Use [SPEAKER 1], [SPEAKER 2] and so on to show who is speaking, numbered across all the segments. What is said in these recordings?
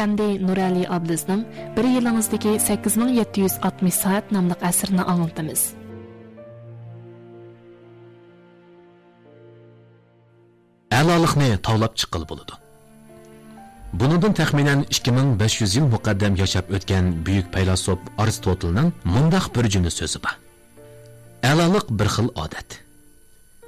[SPEAKER 1] Әмді Нұрәли Абдызның bir yılınızdaki 8760 saat namlıq əsrini anlatımız.
[SPEAKER 2] Əlalıqni tavlab chiqqili bo'ladi. Bundan taxminan 2500 yil muqaddam yashab o'tgan buyuk faylasuf Aristotelning mundaq bir jumla so'zi bor. Əlalıq bir xil odat.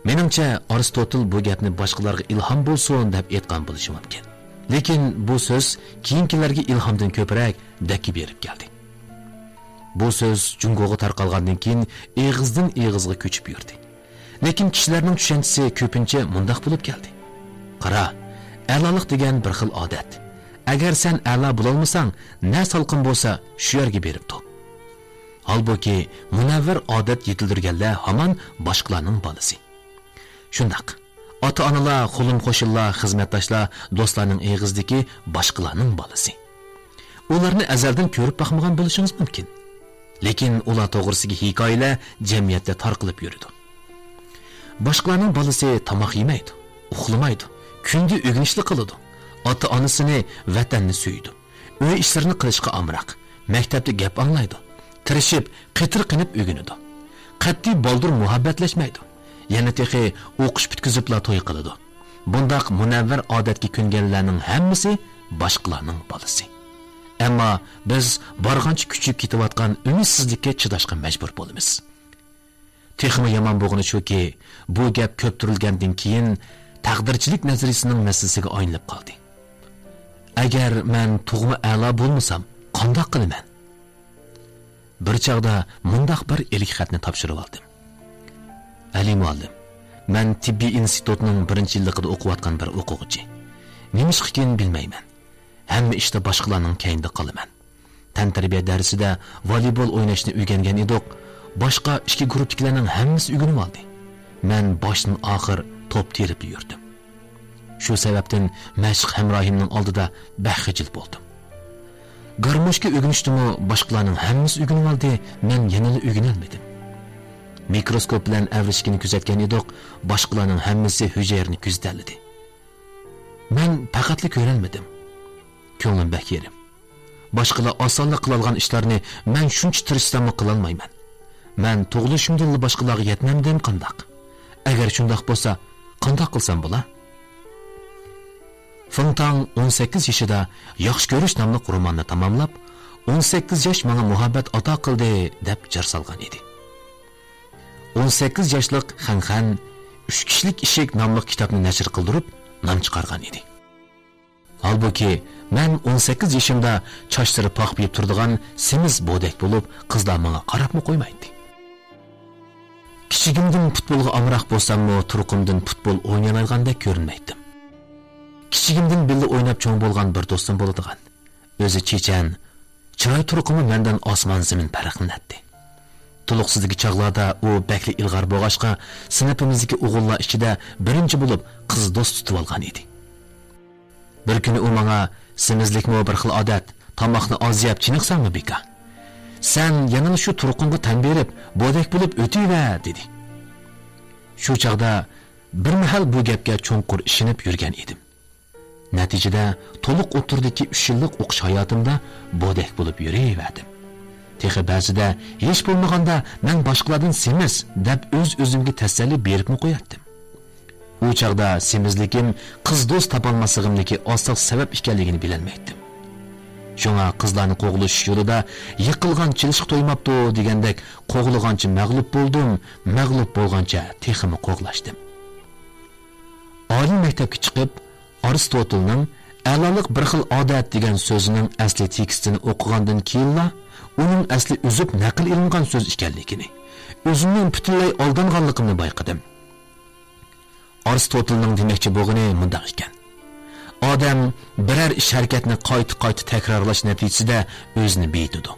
[SPEAKER 2] Meningcha Aristotel bu gapni boshqalarga ilhom bo'lsin deb aytgan bo'lishi mumkin. Lekin bu so'z keyingilarga ilhomdan ko'proq daki berib keldi. Bu so'z Jungoga tarqalgandan keyin eg'izdan eg'izga ko'chib yurdi. Lekin kishilarning tushunchasi ko'pincha mundaq bo'lib keldi. Qara, a'lolik degan bir xil odat. Agar sen a'lo bo'la olmasang, na salqin bo'lsa, shu yerga berib tur. Halbuki munavvar odat yetildirganlar hamon boshqalarning bolasi. Shundaq. Ota-onalar, qo'lim qo'shillar, xizmatdoshlar, do'stlarning eg'izdagi boshqalarning bolasi. Ularni azaldan ko'rib baxmagan bo'lishingiz mumkin. Lekin ular to'g'risiga hikoyalar jamiyatda tarqalib yuradi. Boshqalarning bolasi tomoq yemaydi, uxlamaydi, kunda o'rganishli qiladi. Ota-onasini, vatanni suydi. Uy ishlarini qilishga amroq, maktabda gap anglaydi. Tirishib, qitir-qinib o'rganadi. Qat'iy boldir muhabbatlashmaydi. Yana texi o'qish bitkizibla to'y qiladi. Bundaq munavvar odatga ko'nganlarning hammasi boshqalarning bolasi. Ammo biz borgancha kuchib ketayotgan umidsizlikka chidashga majbur bo'lamiz. Texmi yomon bo'lgani shuki, bu gap ko'p turilgandan keyin taqdirchilik nazariyasining masalasiga aylanib qoldi. Agar men tug'ma a'lo bo'lmasam, qanday qilaman? Bir chaqda mundaq bir ilik xatni topshirib oldim. Ali muallim, men tibbiy institutning 1-yilligida o'qiyotgan bir o'quvchi. Nimish ekan bilmayman. Hamma ishda boshqalarning keyinda qolaman. Tantarbiya darsida voleybol o'ynashni o'rgangan edik. Boshqa ikki guruhdagilarning hammasi o'rganib oldi. Men boshdan oxir top terib yurdim. Shu sababdan mashq hamrohimning oldida baxijil bo'ldim. Garmoshga o'rganishdimi, boshqalarning hammasi o'rganib oldi, men yana o'rgana olmadim. Mikroskop bilan avrishkini kuzatgan edik, boshqalarning hammasi hujayrni kuzatadi. Men faqatli ko'rolmadim. Ko'nglim bakirim. Boshqalar osonlik qila olgan ishlarni men shuncha tirishsam qila olmayman. Men tug'ilishimdan boshqalarga yetmamdan qandoq? Agar shundoq bo'lsa, qandoq qilsam bo'la? Fengtang 18 yoshida yaxshi ko'rish nomli romanni tamomlab, 18 yosh menga muhabbat ato qildi deb jar solgan edi. 18 yoshlik Xanxan 3 kishilik ishik nomli kitobni nashr qildirib, nom chiqargan edi. Halbuki men 18 yoshimda chochlari poqib turadigan semiz bo'dak bo'lib, qizlar menga qarabmi qo'ymaydi. Kichigimdan futbolga amroq bo'lsam-mu, turqimdan futbol o'ynamayotgandek ko'rinmaydim. Kichigimdan birga o'ynab cho'ng bo'lgan bir do'stim bo'ladigan. O'zi chechan, chiroy turqimi mendan osmon zamin farqlanadi. Tuluqsizligi chog'larda u bakli ilg'ar bo'g'ashqa sinfimizdagi o'g'illar ichida birinchi bo'lib qiz do'st tutib olgan edi. Bir kuni u menga semizlikmi bir xil odat, tomoqni oz yeb chiniqsanmi beka? Sen yana shu turqimga tan berib, bo'dak bo'lib o'tiyver dedi. Shu chog'da bir mahal bu gapga cho'nqur ishinib yurgan edim. Natijada to'liq o'tirdiki 3 yillik o'qish hayotimda bo'dak bo'lib yuraverdim. Texi ba'zida hech bo'lmaganda men boshqalardan semiz deb o'z-o'zimga tasalli berib qo'yardim. U chaqda semizligim qiz do'st topolmasligimniki asosiy sabab ekanligini bilolmaydim. Shunga qizlarni qo'g'ilish yo'lida yiqilgan chilish to'ymabdi degandek qo'g'ilgancha mag'lub bo'ldim, mag'lub bo'lgancha teximi qo'g'lashdim. Oliy maktabga chiqib, Aristotelning a'lolik bir xil odat degan so'zining asli tekstini o'qigandan keyin uning asli uzib naql ilingan so'z ekanligini, o'zimning butunlay aldanganligimni bayqadim. Aristotelning demoqchi bo'lgani mundaq ekan. Odam biror ish harakatni qayta takrorlash natijasida o'zini beytidi.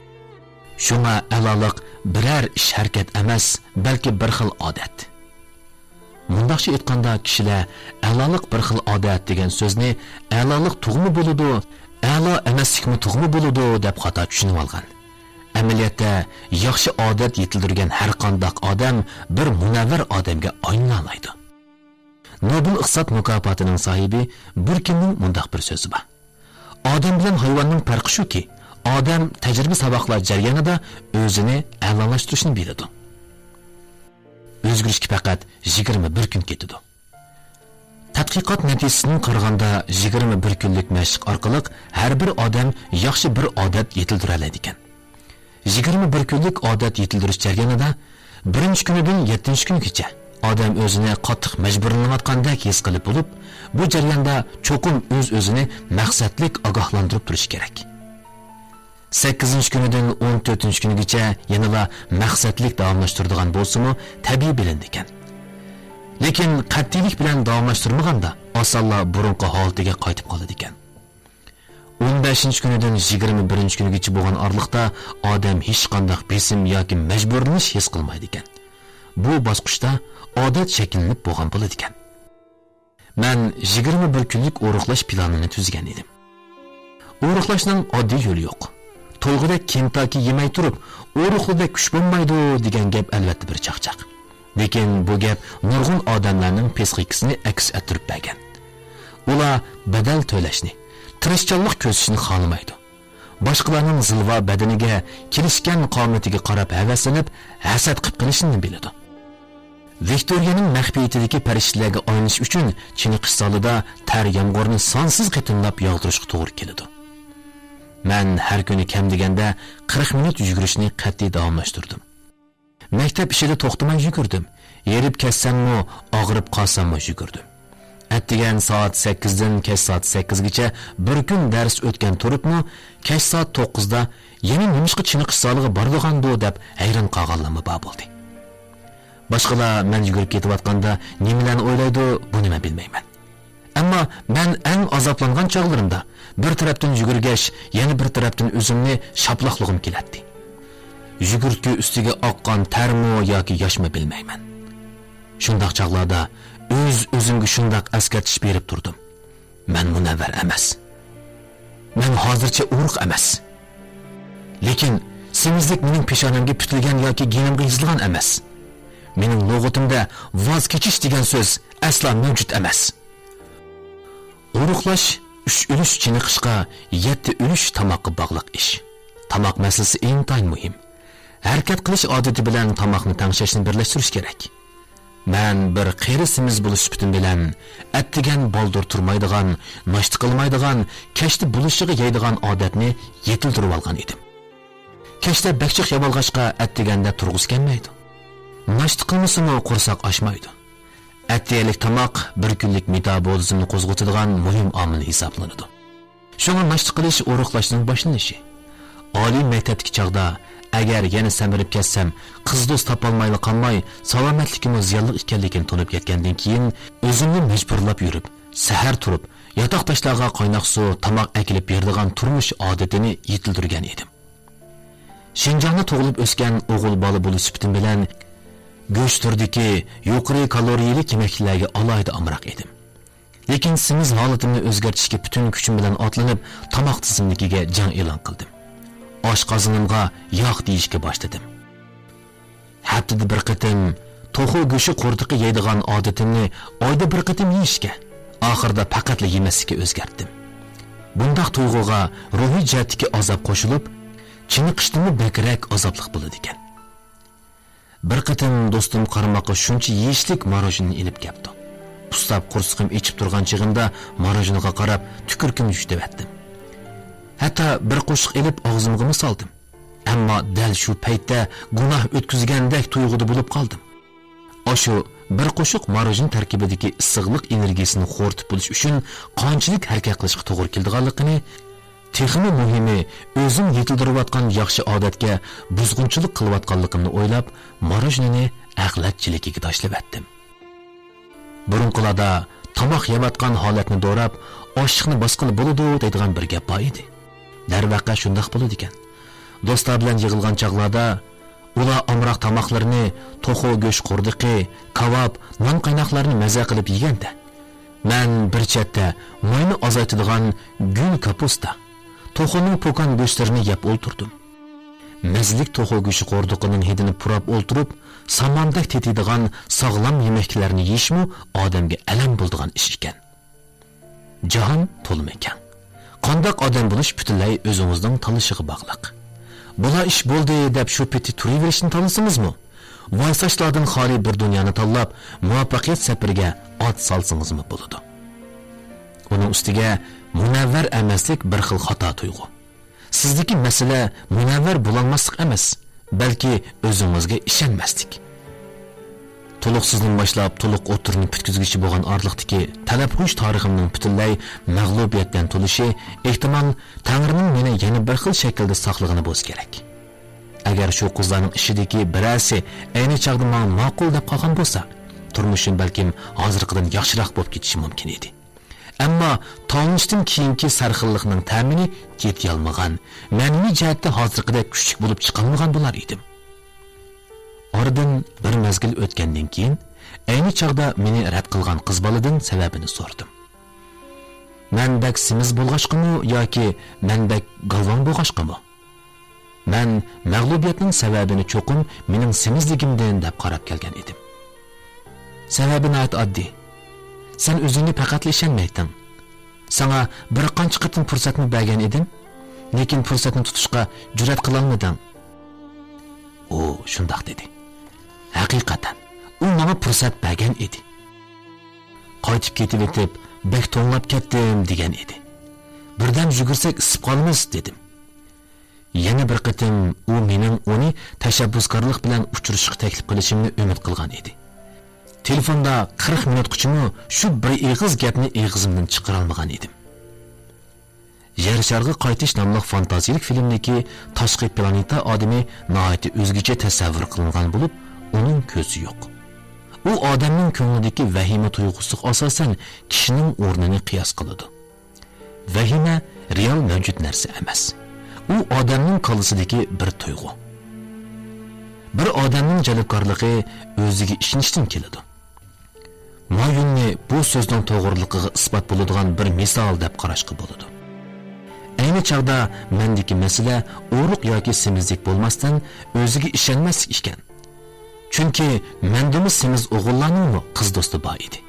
[SPEAKER 2] Shunga a'lolik biror ish harakat emas, balki bir xil odat. Mundaqcha aytganda kishilar a'lolik bir xil odat degan so'zni a'lolik tug'mi bo'ladi, a'lo emaslikmi tug'mi bo'ladi deb xato tushunib olgan. Amaliyotda yaxshi odat yetildirgan har qanday odam bir munavvar odamga aylana oladi. Nobel iqtisod mukofotining sohibi Burkinning mundaq bir so'zi bor. Odam bilan hayvonning farqi shuki, odam tajriba saboqlar jarayonida o'zini a'lolashtirishni biladi. O'zgarishga faqat 21 kun ketadi. Tadqiqot natijasidan qaraganda 21 kunlik mashq orqali har bir odam yaxshi bir odat yetildira oladi ekan. 21 kunlik odat yetildirish jarayonida 1-kunidan 7-kungacha odam o'zini qattiq majburlanayotgandek his qilib bo'lib, bu jarayonda cho'qim o'z-o'zini maqsadlik ogohlantirib turish kerak. 8-kunidan 14-kunigacha yanada maqsadlik davomlashtiradigan bo'lsa-mu, tabiiy bilindi ekan. Lekin qat'iylik bilan davomlashtirmaganda osonla burunqi holatiga qaytib qoladi ekan. 15-kunidan 21-kunigacha bo'lgan oraliqda odam hech qanday besim yoki majburlanish his qilmaydi ekan. Bu bosqichda odat shakllanib bo'lgan bo'ladi ekan. Men 21 kunlik o'riqlash planini tuzgan edim. O'riqlashning oddiy yo'li yo'q. To'yg'ida kentaki yemay turib, o'riqlida kuch bo'lmaydi degan gap albatta bir chaqchaq. Lekin bu gap nurg'un odamlarning psixikasini aks ettirib bergan. Ular badal to'lashni, tirishchanlik ko'rsatishni xohlamaydi. Boshqalarning zilva badaniga, kelishgan qomatiga qarab havaslanib, hasad qilib qilishini biladi. Viktoriyaning maxfiyatidagi farishtalarga o'yinish uchun chiniqish zalida tar yomg'irni sonsiz qitimlab yog'dirishga to'g'ri keladi. Men har kuni kam deganda 40 minut yugurishni qat'iy davomlashtirdim. Maktab ishida to'xtamay yugurdim. Yerib kassammi, og'rib qolsammi yugurdim. Attigan soat 8 dan kech soat 8 gacha bir kun dars o'tgan turibmi, kech soat 9 da yana nimishqa chiniqish zaliga bordigan-do deb hayron qolganlarmi bor bo'ldi. Boshqalar men yugurib ketayotganda nimalarni o'ylaydi, buni men bilmayman. Ammo men eng azoblangan chog'larimda bir tarafdan yugurgash, yana bir tarafdan o'zimni shaplaqligim keladi. Yugurtki ustiga oqqan termo yoki yoshmi bilmayman. Shundaq chog'larda o'zimga shundaq askartish berib turdim. Men munavvar emas. Men hozircha urug' emas. Lekin semizlik mening peshonamga putilgan yoki genimga yozilgan emas. Mening lug'atimda voz kechish degan so'z aslo mavjud emas. Urug'lash 3 o'lish chiniqishga 7 o'lish tamoqqa bog'liq ish. Tamoq masalasi intayin muhim. Harakat qilish odati bilan tamoqni tangshashni birlashtirish kerak. Men bir qerisimiz bo'lish bitim bilan attigan boldur turmaydigan, noshta qilmaydigan, kechda bulishiga yeydigan odatni yetiltirib olgan edim. Kechda bakchiq yabolg'ashqa attiganda turg'uz kelmaydi. Noshta qilmasimi qursoq ochmaydi. Attiyalik tamoq bir kunlik metabolizmni qo'zg'atadigan muhim omil hisoblanadi. Shunga noshta qilish o'riqlashning boshlanishi. Oliy maktabdagi chog'da agar yana samirib ketsam, qiz do'st topolmay qolmay, salomatligim ziyonli ekanligini tunib yetgandan keyin o'zimni majburlab yurib, sahar turib, yotoq tashlarga qaynoq suv, tomoq akilib beradigan turmush odatini yetildirgan edim. Shinjongda tug'ilib o'sgan o'g'il bola bo'lish sifatim bilan go'sht turdagi yuqori kaloriyali yemeklarga alohida amroq edim. Lekin semiz holatimni o'zgartirishga butun kuchim bilan otlanib, tomoq tizimligiga jang e'lon qildim. Oshqozonimga yog' deyishga boshladim. Haftada bir qatim to'xu go'shi qo'rtiqi yeydigan odatimni oyda bir qatim yeyishga, oxirida faqatla yemaslikka o'zgartdim. Bundaq tuyg'uga ruhiy jihatdagi azob qo'shilib, chiniqishdimi bakrak azoblik bo'ladi ekan. Bir qatim do'stim qarmoqqa shuncha yeyishlik marojinni ilib keldi. Pustab qursiqim ichib turgan chig'imda marojiniga qarab tükürkim yutib Hatta bir qo'shiq elib og'zimga soldim. Ammo dal shu paytda gunoh o'tkazgandek tuyg'uda bo'lib qoldim. Oshu bir qo'shiq marojin tarkibidagi issiqlik energiyasini xo'rtib bo'lish uchun qanchalik harakat qilishga to'g'ri kelganligini, texnik muhimi o'zim yetildirayotgan yaxshi odatga buzg'unchilik qilayotganligimni o'ylab, marojinni aqlatchiligiga tashlab etdim. Burunqilada tomoq yeyotgan holatni do'rab, oshiqni bosqili bo'ladi deydigan bir gap bor edi. Darvaqa shundoq bo'ladi ekan. Do'stlar bilan yig'ilgan chaqlarda ular amroq tomoqlarini, to'xu go'sht qurdiqi, kavob, non qaynoqlarini maza qilib yeganda, men bir chetda mo'yni ozaytadigan gul kapusta, to'xuning po'kan go'shtlarini yeb o'ltirdim. Mazlik to'xu go'shti qurdiqining hidini purab o'ltirib, samondak tetiydigan sog'lom yemeklarni yeyishmi odamga alam bo'ladigan ish ekan. Jahon to'lma ekan. Qandaq odam bo'lish butunlay o'zingizning tanlashiga bog'liq. Bular ish bo'ldi deb shu peti turaverishni tanlasingizmi? Voy sochlardan xoli bir dunyoni tanlab, muvaffaqiyat safariga ot solsingizmi bo'ladi. Uning ustiga munavvar emaslik bir xil xato tuyg'u. Sizdagi masala munavvar bo'lolmaslik emas, balki o'zingizga ishonmaslik. To'liqsizdan boshlab to'liq o'tirni bitkizgichi bo'lgan orliqdagi talabxush tariximning butunlay mag'lubiyatdan to'lishi ehtimol Tangrining meni yana bir xil shaklda saqlig'ini bo'lsa kerak. Agar shu qizlarning ishidagi birasi ayni chaqda menga ma'qul deb qolgan bo'lsa, turmushim balkim hozirgidan yaxshiroq bo'lib ketishi mumkin edi. Ammo tanishdan keyingi sarxillikning ta'mini yetay olmagan, ma'naviy jihatda hozirgidek kuchli bo'lib chiqolmagan bo'lar edim. Oradan bir mezgil o'tgandan keyin ayni chaqda meni rad qilgan qiz boladan sababini so'radim. Mendek simiz bo'lg'ashqimi yoki mendek galvon bo'lg'ashqimi? Men mag'lubiyatning sababini cho'qim mening semizligimdan deb qarab kelgan edim. Sababi nayt oddiy. Sen o'zingni faqat ishonmayding. Sana bir qancha qatim fursatni bergan edim, lekin fursatni tutishga jur'at qila olmading. O, shundoq dedi. Haqiqatan, u menga fursat bergan edi. Qaytib ketib etib, bek to'nlab ketdim degan edi. Birdan yugursak isib qolamiz dedim. Yana bir qatim u mening uni tashabbuskorlik bilan uchrashishga taklif qilishimni umid qilgan edi. Telefonda 40 minutgacha shu bir eg'iz gapni eg'izimdan chiqara olmagan edim. Yer sharga qaytish nomli fantaziyalik filmdagi tashqi planeta odami nihoyat o'zgacha tasavvur qilingan bo'lib, uning ko'zi yo'q. U odamning ko'nglidagi vahima tuyg'usi asosan kishining o'rnini qiyos qiladi. Vahima real mavjud narsa emas. U odamning qolasidagi bir tuyg'u. Bir odamning jalbkorligi o'ziga ishonishdan keladi. Mayunni bu so'zning to'g'riligiga isbot bo'ladigan bir misol deb qarashga bo'ladi. Ayni chaqda mendagi masala o'ruq yoki semizlik bo'lmasdan o'ziga ishonmaslik ekan. Chunki mendimiz semiz o'g'illarning qiz do'sti bor edi.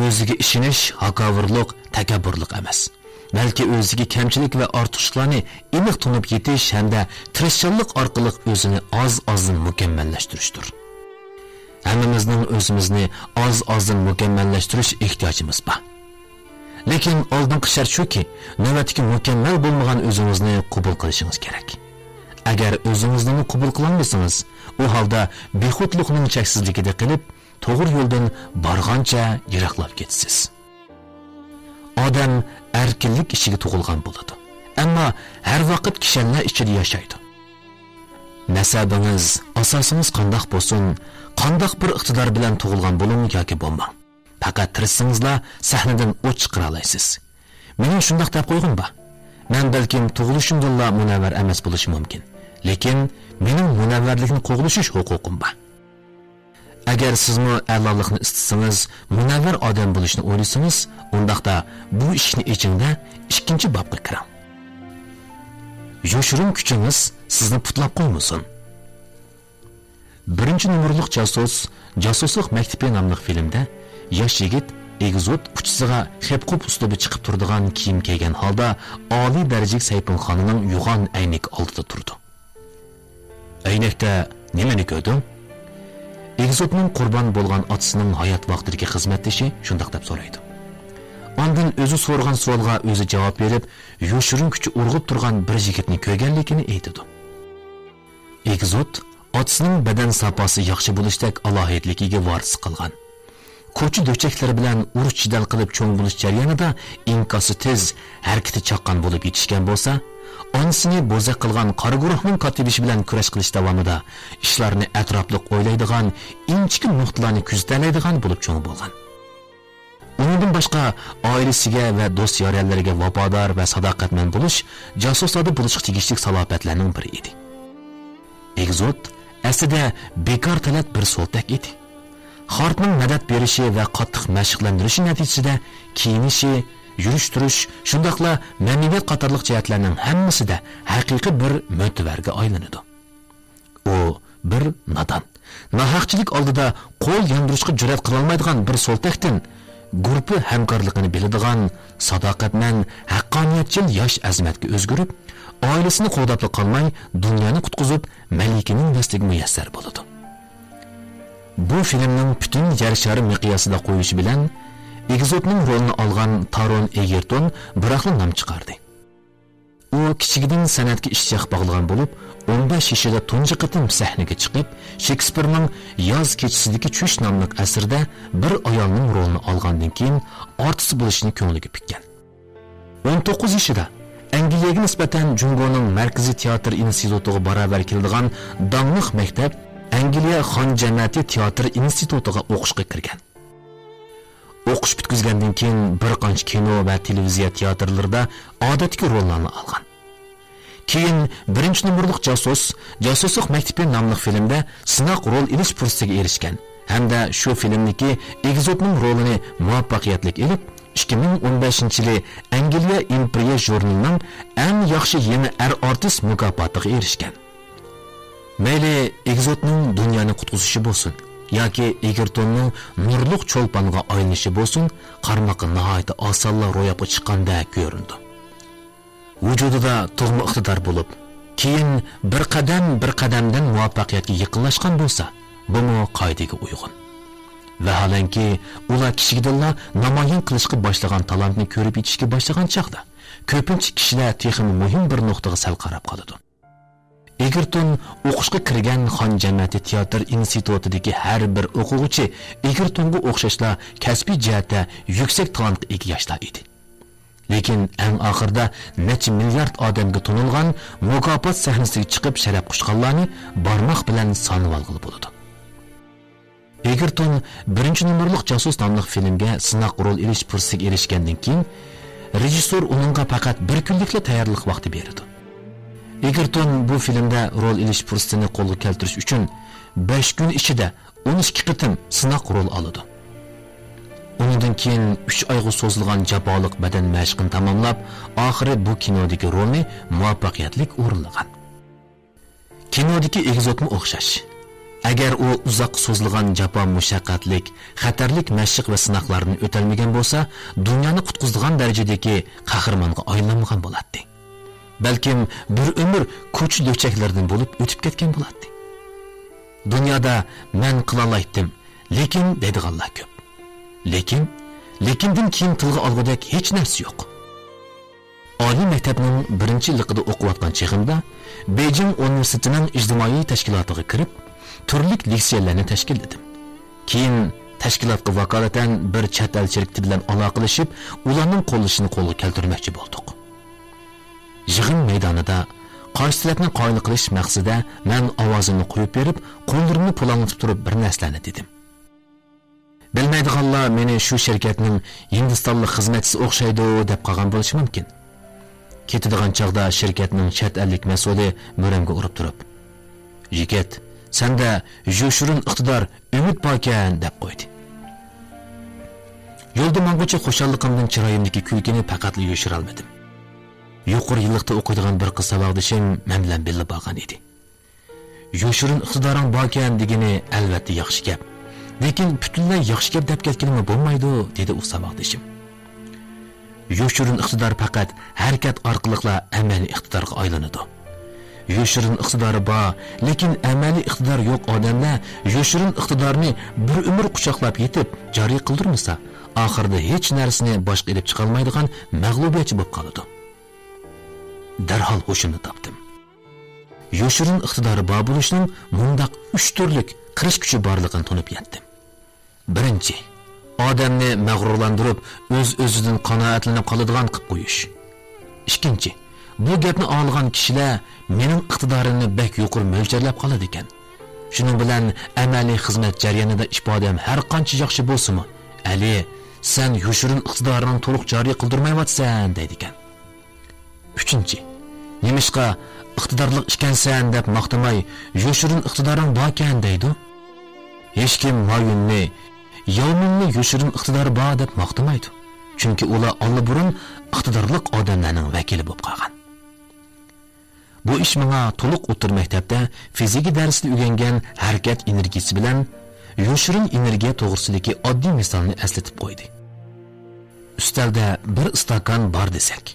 [SPEAKER 2] O'ziga ishonish haqovirlik, takabburlik emas. Balki o'ziga kamchilik va ortiqliklarni aniq tunib yetish hamda tirishchilik orqali o'zini oz-ozdan mukammallashtirishdir. Hammamizning o'zimizni oz-ozdan mukammallashtirish ehtiyojimiz bor. Lekin oldingi shart shuki, navbatdagi mukammal bo'lmagan o'zingizni qabul qilishingiz kerak. Agar o'zingizni qabul qilolmasangiz, u holda bexudlikning cheksizligida qilib, to'g'ri yo'ldan borgancha yiroqlab ketasiz. Odam erkinlik ichiga tug'ilgan bo'ladi. Ammo har vaqt kishanlar ichida yashaydi. Nasabingiz, asosingiz qandoq bo'lsin, qandoq bir iqtidor bilan tug'ilgan bo'ling yoki bo'lmang. Faqat tirishsingizlar sahnadan o't chiqara olasiz. Mening shundoq deb qo'yg'im bor. Men balkim tug'ilishimdilla munavvar emas bo'lishi mumkin, lekin mening munavvarlikni qo'g'lishish huquqim bor. Agar sizmi a'lolikni istasangiz, munavvar odam bo'lishni o'ylasangiz, undaqda bu ishni ichingda ikkinchi bobga kiring. Yoshirin kuchingiz sizni putlab qo'ymasin. Birinchi nomerlik Jasuslik maktabi nomli filmda yosh yigit egzot uchisiga xepqub uslubi chiqib turadigan kiyim kiygan holda oliy darajalik Saypunxonning yo'g'on aynak oldida turdi. Aynakda nimani ko'rding? Egzotning qurbon bo'lgan otasining hayot vaqtidagi xizmatdoshi shundoq deb so'raydi. Ondan o'zi so'rgan savolga o'zi javob berib, yoshirin kuchi urg'ib turgan bir yigitni ko'rganligini aytdi. Egzot otasining badan saposi yaxshi bo'lishdek alohidligiga voris qilgan. Ko'chi do'chaklari bilan urush jidal qilib cho'ng bo'lish jarayonida inkosi tez, harakati chaqqan bo'lib yetishgan bo'lsa, onasini bo'zaq qilgan qora guruhning katibishi bilan kurash qilish davomida ishlarni atrofliq o'ylaydigan, inchkin nuqtalarni kuzatadigan bo'lib cho'ng bo'lgan. Undan boshqa oilasiga va do'st yoriyalariga vafodor va sadoqatmand bo'lish josuslarda bo'lishga tegishli salobatlarning biri edi. Egzot aslida bekor talat bir so'ltak edi. Xortning madad berishi va qattiq mashqlantirishi natijasida kiyinishi, yurish-turish, shundaqla ma'naviyat qatorliq jihatlarning hammasida haqiqiy bir mo'tavarga aylanadi. U bir nodon, nohaqchilik oldida qo'l yondirishga jur'at qila olmaydigan bir so'ltakdan guruhi hamkorligini biladigan, sadoqatman, haqqoniyatchil yosh azmatga o'zgarib, oilasini qo'dab qolmay, dunyoni qutqizib, malikaning dastiga muyassar bo'ladi. Bu filmning butun yer shari miqyosida qo'yishi bilan Egizotning rolini olgan Taron Egerton biroqli nom chiqardi. U kichikdan san'atga ishtiyoq bog'lagan bo'lib, 15 yoshida tunji qatim sahnaga chiqib, Shekspirning Yoz kechisidagi Chush nomli asrda bir ayolning rolini olgandan keyin artist bo'lishni ko'ngliga pikkan. 19 yoshida Angliyaga nisbatan Jungoning Markaziy teatr institutiga baravar keladigan donliq maktab Angliya Xon jamiyati teatr institutiga o'qishga kirgan. O'qish bitkizgandan keyin bir qancha kino va televiziya teatrlarida odatdagi rollarni olgan. Keyin birinchi nomerlik Josuslik maktabi nomli filmda sinoq rol ilish fursatiga erishgan hamda shu filmdagi Egizotning rolini muvaffaqiyatli elib 2015-yili Angliya Imperiya jurnalining eng yaxshi yeni artist mukofotiga erishgan. Mayli Egizotning dunyoni qutqizishi bo'lsin yoki Egertonning nurliq cho'lponga aylanishi bo'lsin, qarmoqi nihoyat osonla ro'yobga chiqqanda ko'rindi. Vujudida tug'ma iqtidor bo'lib, keyin bir qadamdan muvaffaqiyatga yaqinlashgan bo'lsa, bu qoidaga uyg'un. Vaholanki, ular kichikdilla namoyon qilishga boshlagan talantni ko'rib yetishga boshlagan chaqda, ko'pincha kishilar texnik muhim bir nuqtaga sal qarab qoladi. Egerton o'qishga kirgan Xon jamiyati teatr institutidagi har bir o'quvchi Egertonga o'xshashla kasbiy jihatda yuksak talantga ega yoshlar edi. Lekin eng oxirida necha milliard odamga tunilgan mukofot sahnasiga chiqib sharaf quchganlarni barmoq bilan sanab olg'ili bo'ladi. Egerton birinchi nomerlik Josus nomli filmga sinoq rol ilish fursatiga erishgandan keyin rejissor uningga faqat bir kunlikla tayyorlik vaqti berdi. Egerton bu filmda rol ilish fursatini qo'lga keltirish uchun 5 kun ichida 12 qitim sinoq rol oldi. Undan keyin 3 oyga so'zilgan jaboliq badan mashqini tamomlab, oxiri bu kinodagi rolni muvaffaqiyatli o'rinlagan. Kinodagi Egizotga o'xshash. Agar u uzoq so'zilgan jafo mushaqqatlik, xatarlik mashq va sinoqlarni o'talmagan bo'lsa, dunyoni qutqizadigan darajadagi qahramonga aylanmagan bo'ladi. Balkim bir umr ko'ch-lo'chaklardan bo'lib o'tib ketgan bo'ladi. Dunyoda men qila oldim, lekin deydiganlar ko'p. Lekindan keyin tilga olgudek hech narsa yo'q. Oliy maktabning birinchi yilida o'qiyotgan chig'imda Beijing universitetining ijtimoiy tashkilotiga kirib, turli leksiyalarni tashkil etdim. Keyin tashkilotga vakolatan bir chet elchilik bilan aloqalashib, ularning qo'llashini qo'lga keltirmoqchi bo'ldik. Yig'in maydonida qarshi tarafni qoyil qilish maqsadida men ovozimni qo'yib berib, qo'llarimni pulanlatib turib bir narsalarni dedim. Bilmaydiganlar meni shu shirkatning Hindistonlik xizmatchisi o'xshaydi deb qolgan bo'lishi mumkin. Ketadigan chaqda shirkatning chet ellik mas'uli mo'ramga urib turib, "Yigit, senda jo'shurun iqtidor, umid bor ekan" deb qo'ydi. Yo'lda mangucha xushalliqimdan chiroyimdagi kulgini faqatli yo'shira olmadim. Yuqori yillikda o'qiydigan bir qiz saboqdishim men bilan birga bo'lgan edi. Yo'shurun iqtidoring bor ekan degani albatta yaxshi gap. Lekin butunlay yaxshi gap deb ketganimga bo'lmaydi, dedi u saboqdishim. Yo'shurun iqtidor faqat harakat orqali amaliy iqtidorga aylanadi. Yo'shurun iqtidori bor, lekin amaliy iqtidor yo'q odamlar yo'shurun iqtidorni bir umr quchoqlab yetib, joriy qildirmasa, oxirida hech narsani boshqa ilib chiqa olmaydigan mag'lubiyatchi bo'lib qoladi. Darhol ho'shimni topdim. Yo'shurun iqtidori bor bo'lishning mundaq 3 turlik qirish kuchi borligini tunib yetdim. Birinchi, odamni mag'rurlantirib, o'z-o'zidan qanoatlanib qoladigan qilib qo'yish. Ikkinchi, bu gapni olgan kishilar mening iqtidorimni bek yuqori mo'ljarlab qoladi ekan. Shuning bilan amaliy xizmat jarayonida ifodam har qancha yaxshi bo'lsa-mu, Ali, sen yo'shurun iqtidorini to'liq joriy qildirmayapsan deydi ekan. Uchinchi, nemishqa iqtidorli ekansan deb maqtamay, yo'shurun iqtidoring bor ekan deydi. Hech kim mayunni, yovminni yo'shurun iqtidori bor deb maqtamaydi. Chunki ular allaburun iqtidorli odamlarning vakili bo'lib qolgan. Bu ish menga to'liq o'tir maktabda fizika darsida o'rgangan harakat energiyasi bilan yo'shurun energiya to'g'risidagi oddiy misolni eslatib qo'ydi. ustalda bir stakan bor desak,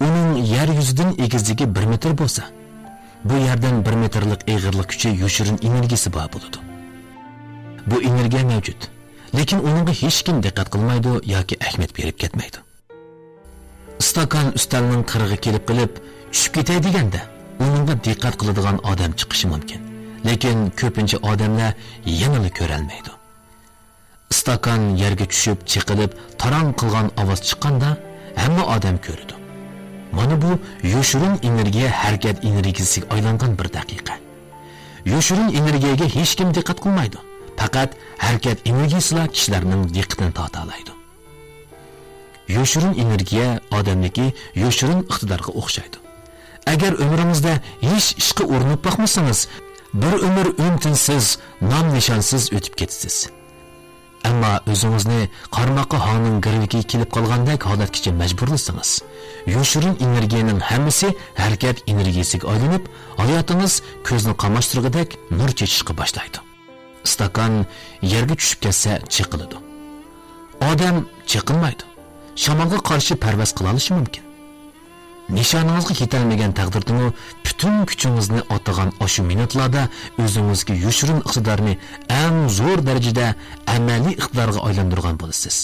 [SPEAKER 2] uning yer yuzidan egizligi 1 metr bo'lsa, bu yerdan 1 metrlik eg'irlik kuchi yoshirin energiyasi bor bo'ladi. Bu energiya mavjud, lekin uningga hech kim diqqat qilmaydi yoki ahamiyat berib ketmaydi. Stakan ustalning qirig'i kelib qilib, tushib ketay deganda, uningga diqqat qiladigan odam chiqishi mumkin, lekin ko'pincha odamlar yanada ko'ra olmaydi. Stakan yerga tushib, chiqilib, tarang qilgan ovoz chiqqanda hamma odam ko'radi. Mana bu yoshirin energiya harakat energiyasiga aylangan bir daqiqa. Yoshirin energiyaga hech kim diqqat qilmaydi. Faqat harakat energiyasi kishilarning diqqatini torta oladi. Yoshirin energiya odamniki yoshirin iqtidorga o'xshaydi. Agar umringizda hech ishga urinib boqmasangiz, bir umr untinsiz, nom nishonsiz o'tib ketasiz. Ammo o'zingizni qarmoqqa xoning girviga kelib qolgandek holatgacha majburlasangiz, yoshirin energiyaning hammasi harakat energiyasiga aylanib, hayotingiz ko'zni qamashtirgudek nur chechishga boshlaydi. Stakan yerga tushib ketsa chiqiladi. Odam chiqilmaydi. Shamolga qarshi parvoz qila olishi mumkin. Nishoningizga yetolmagan taqdirda butun kuchingizni otagan o'sha minutlarda o'zingizga yoshirin iqtidorni eng zo'r darajada amaliy iqtidorga aylantirgan bo'lasiz.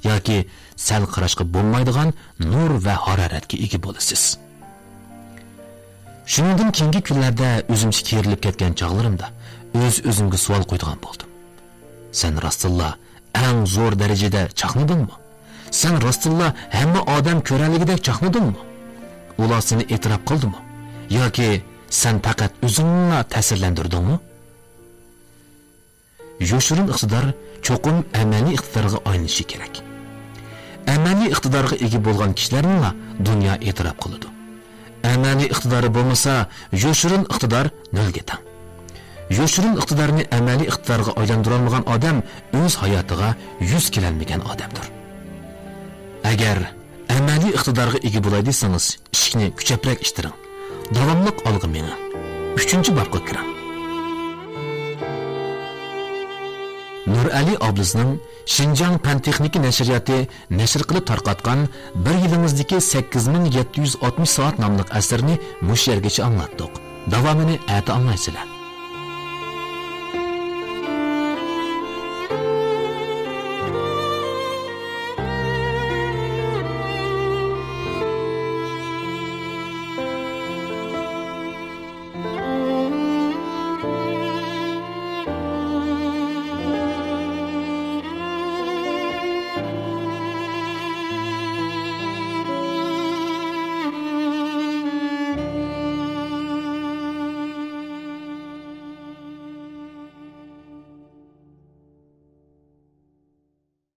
[SPEAKER 2] Yoki sal qarashga bo'lmaydigan nur va haroratga ega bo'lasiz. Shuningdek, keyingi kunlarda o'zimcha kerilib ketgan chog'larimda o'zimga savol qo'ydigan bo'ldim. Sen Rasululloh eng zo'r darajada chaqnadingmi? Sen Rasululloh hamma odam ko'raligidek chaqnadingmi? Ular seni e'tirof qildimi? Yoki sen faqat o'zingni ta'sirlantirdingmi? Yoshirin iqtidor cho'qim amaliy iqtidorga aylanishi kerak. Amaliy iqtidorga ega bo'lgan kishilarning dunyo e'tirof qiladi. Amaliy iqtidori bo'lmasa, yoshirin iqtidor nolga teng. Yoshirin iqtidorni amaliy iqtidorga aylantira olmagan odam o'z hayotiga yuz kelolmagan odamdir. Agar amaliy iqtidorga ega bo'lay desangiz, ishni kuchaproq ishtiring. Davomli olg'a mening. 3-bobga kiring. Nurali Oblizning Xinjiang Pan-texnika nashriyoti nashr qilib tarqatgan 1 yilimizdagi 8760 soat nomli asarni mush yergacha anglatdik. Davomini ata anglaysizlar.